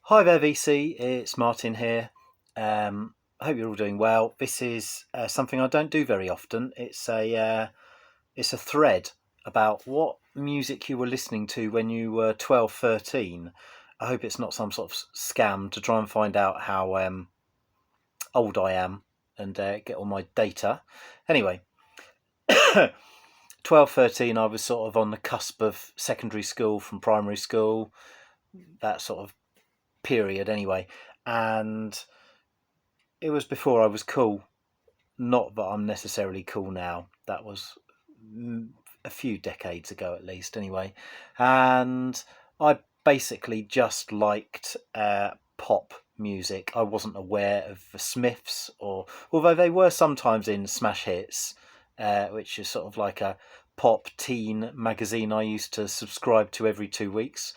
Hi there, VC. It's Martin here. I hope you're all doing well. This is something I don't do very often. It's a thread about what music you were listening to when you were 12, 13. I hope it's not some sort of scam to try and find out how old I am and get all my data. Anyway, 12, 13, I was sort of on the cusp of secondary school from primary school, that sort of period anyway. And it was before I was cool. Not that I'm necessarily cool now. That was a few decades ago, at least, anyway. And I basically just liked pop music. I wasn't aware of the Smiths, or although they were sometimes in Smash Hits, which is sort of like a pop teen magazine I used to subscribe to every 2 weeks.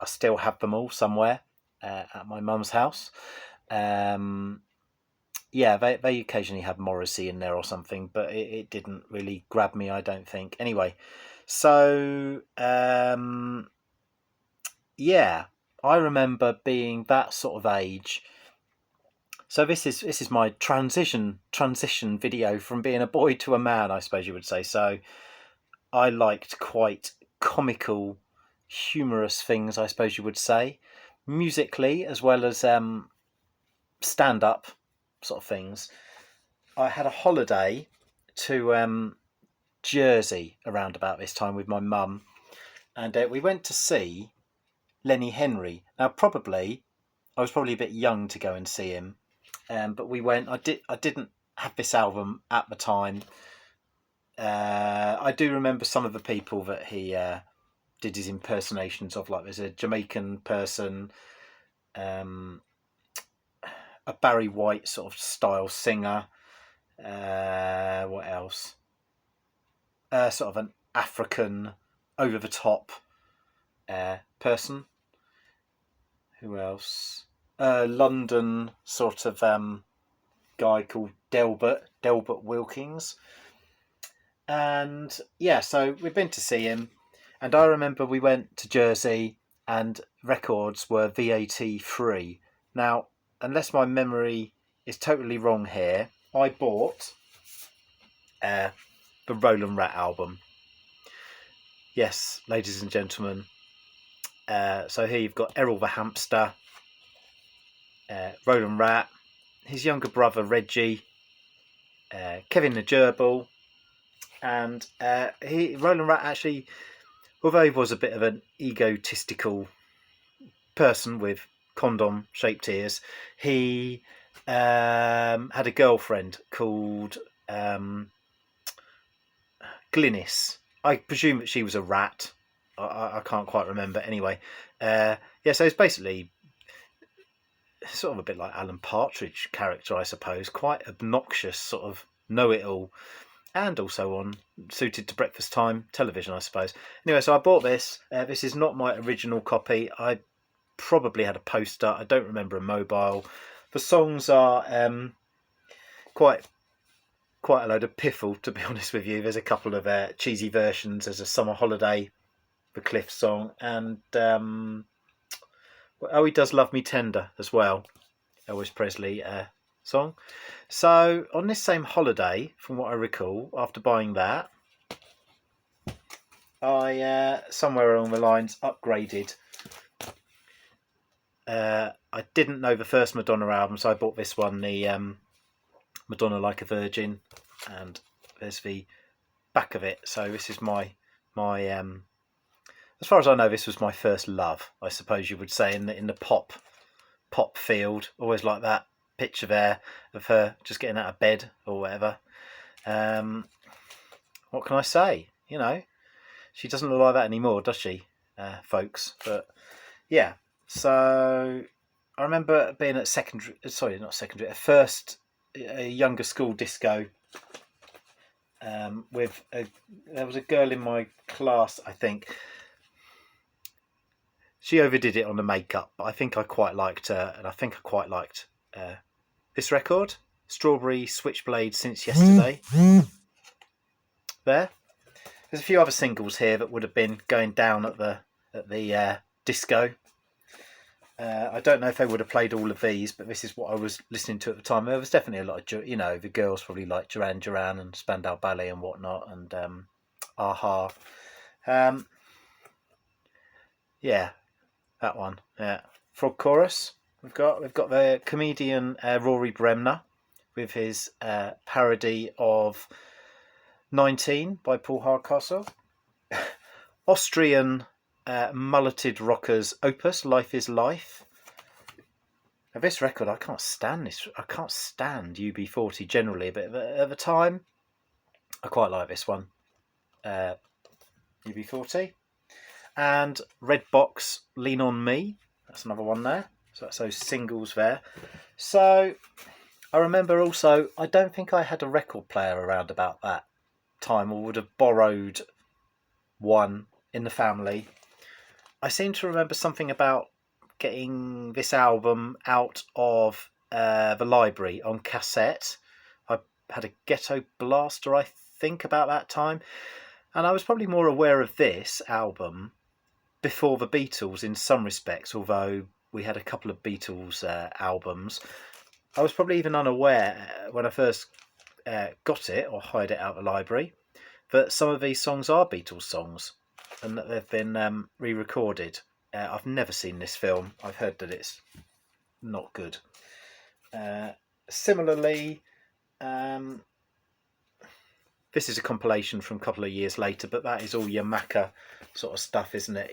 I still have them all somewhere at my mum's house. Um, yeah, they occasionally had Morrissey in there or something, but it didn't really grab me, I don't think. Anyway, so yeah, I remember being that sort of age. So this is my transition video from being a boy to a man, I suppose you would say. So I liked quite comical, humorous things, I suppose you would say, musically as well as stand up sort of things. I had a holiday to Jersey around about this time with my mum, and we went to see Lenny Henry. Now, I was probably a bit young to go and see him, but we went. I didn't have this album at the time. I do remember some of the people that he did his impersonations of. Like, there's a Jamaican person, um, a Barry White sort of style singer. What else? Sort of an African, over the top person. Who else? London sort of guy called Delbert Wilkins. And yeah, so we've been to see him. And I remember we went to Jersey and records were VAT free. Now, unless my memory is totally wrong here, I bought the Roland Rat album. Yes, ladies and gentlemen. So here you've got Errol the Hamster, Roland Rat, his younger brother Reggie, Kevin the Gerbil, and Roland Rat actually, although he was a bit of an egotistical person with condom-shaped ears, he had a girlfriend called Glynis. I presume that she was a rat. I can't quite remember. Anyway, yeah, so it's basically sort of a bit like Alan Partridge character, I suppose. Quite obnoxious, sort of know-it-all, and also on suited to breakfast time television, I suppose. Anyway, so I bought this. This is not my original copy. I probably had a poster. I don't remember a mobile. The songs are quite a load of piffle, to be honest with you. There's a couple of cheesy versions. There's a Summer Holiday, the Cliff song, and Oh, He Does Love Me Tender as well. Elvis Presley song. So on this same holiday, from what I recall, after buying that, I somewhere along the lines upgraded. I didn't know the first Madonna album, so I bought this one, the Madonna Like a Virgin, and there's the back of it. So this is my as far as I know, this was my first love, I suppose you would say, in the pop field. Always like that picture there of her just getting out of bed or whatever. What can I say? You know, she doesn't look like that anymore, does she, folks? But yeah, so I remember being at a younger school disco. There was a girl in my class, I think. She overdid it on the makeup, but I think I quite liked her, and I think I quite liked this record, Strawberry Switchblade Since Yesterday. There's a few other singles here that would have been going down at the disco. I don't know if they would have played all of these, but this is what I was listening to at the time. There was definitely a lot of, the girls probably like Duran Duran and Spandau Ballet and whatnot, and Aha. Yeah, that one. Yeah, Frog Chorus. We've got the comedian Rory Bremner with his parody of 19 by Paul Hardcastle. Austrian mulleted rockers Opus, Life is Life. Now, this record, I can't stand this. I can't stand UB40 generally, but at the time, I quite like this one. UB40. And Red Box, Lean on Me. That's another one there. So that's those singles there. So I remember also, I don't think I had a record player around about that time, or would have borrowed one in the family. I seem to remember something about getting this album out of the library on cassette. I had a Ghetto Blaster, I think, about that time. And I was probably more aware of this album before the Beatles in some respects, although we had a couple of Beatles albums. I was probably even unaware when I first got it or hired it out of the library that some of these songs are Beatles songs and that they've been re-recorded. I've never seen this film. I've heard that it's not good. Similarly, this is a compilation from a couple of years later, but that is all your Macca sort of stuff, isn't it?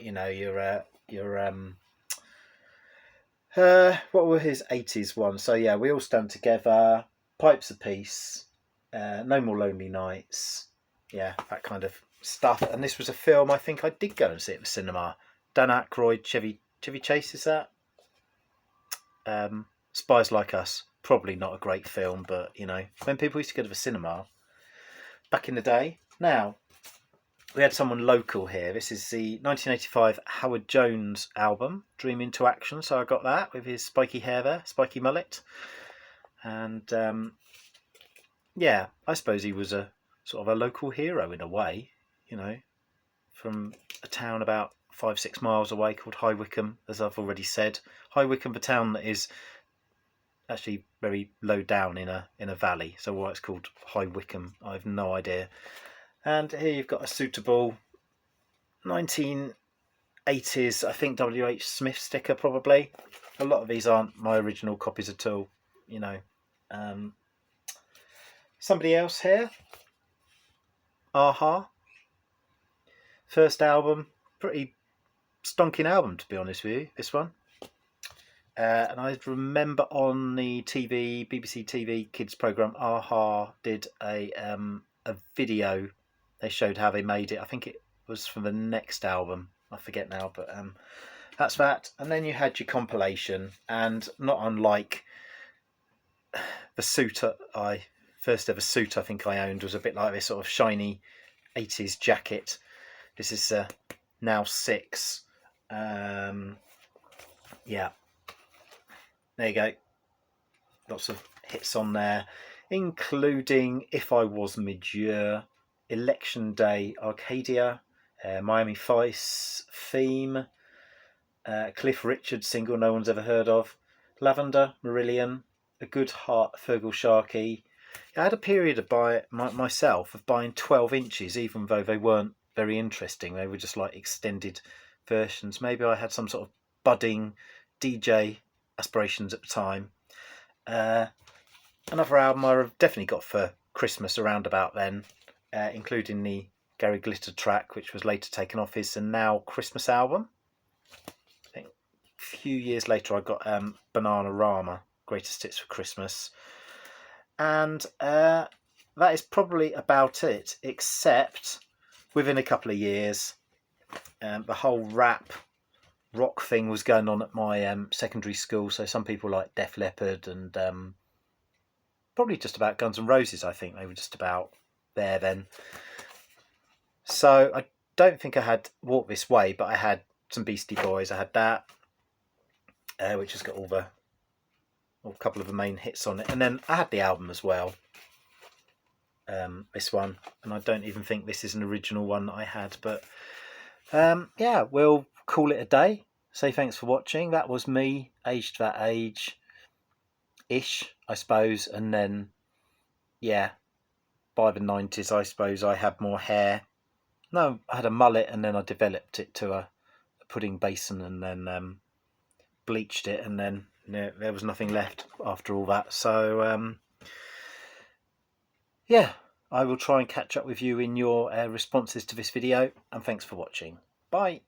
What were his 80s ones? So yeah, We All Stand Together, Pipes of Peace, No More Lonely Nights, yeah, that kind of stuff. And this was a film I think I did go and see at the cinema. Dan Aykroyd, Chevy Chase, is that? Spies Like Us, probably not a great film, but when people used to go to the cinema back in the day. Now, we had someone local here. This is the 1985 Howard Jones album, Dream Into Action. So I got that with his spiky hair there, spiky mullet. And yeah, I suppose he was a sort of a local hero in a way, from a town about 5-6 miles away called High Wycombe, as I've already said. High Wycombe, a town that is actually very low down in a valley. So why it's called High Wycombe, I have no idea. And here you've got a suitable 1980s, I think, W.H. Smith sticker probably. A lot of these aren't my original copies at all, Somebody else here. Aha. First album, pretty stonking album to be honest with you, this one. And I remember on the BBC TV kids programme, Aha did a video. They showed how they made it. I think it was from the next album. I forget now, but that's that. And then you had your compilation, and not unlike the suit, first ever suit I think I owned was a bit like this sort of shiny 80s jacket. This is Now 6. Yeah. There you go. Lots of hits on there, including If I Was Midure, Election Day, Arcadia, Miami Vice Theme, Cliff Richard single no one's ever heard of, Lavender, Marillion, A Good Heart, Fergal Sharkey. I had a period of myself of buying 12 inches, even though they weren't very interesting. They were just like extended versions. Maybe I had some sort of budding DJ aspirations at the time. Another album I've definitely got for Christmas around about then, including the Gary Glitter track, which was later taken off his And Now Christmas album. I think a few years later I got Bananarama, Greatest Hits for Christmas. And that is probably about it, except within a couple of years, the whole rock thing was going on at my secondary school. So some people like Def Leppard and probably just about Guns N' Roses. I think they were just about there then. So I don't think I had Walk This Way, but I had some Beastie Boys. I had that, which has got a couple of the main hits on it. And then I had the album as well. This one. And I don't even think this is an original one that I had. But yeah, we'll call it a day. say thanks for watching. That was me, aged that age-ish, I suppose. And then, yeah, by the 90s, I suppose I had more hair. No, I had a mullet, and then I developed it to a pudding basin, and then bleached it, and then there was nothing left after all that. So yeah, I will try and catch up with you in your responses to this video, and thanks for watching. Bye.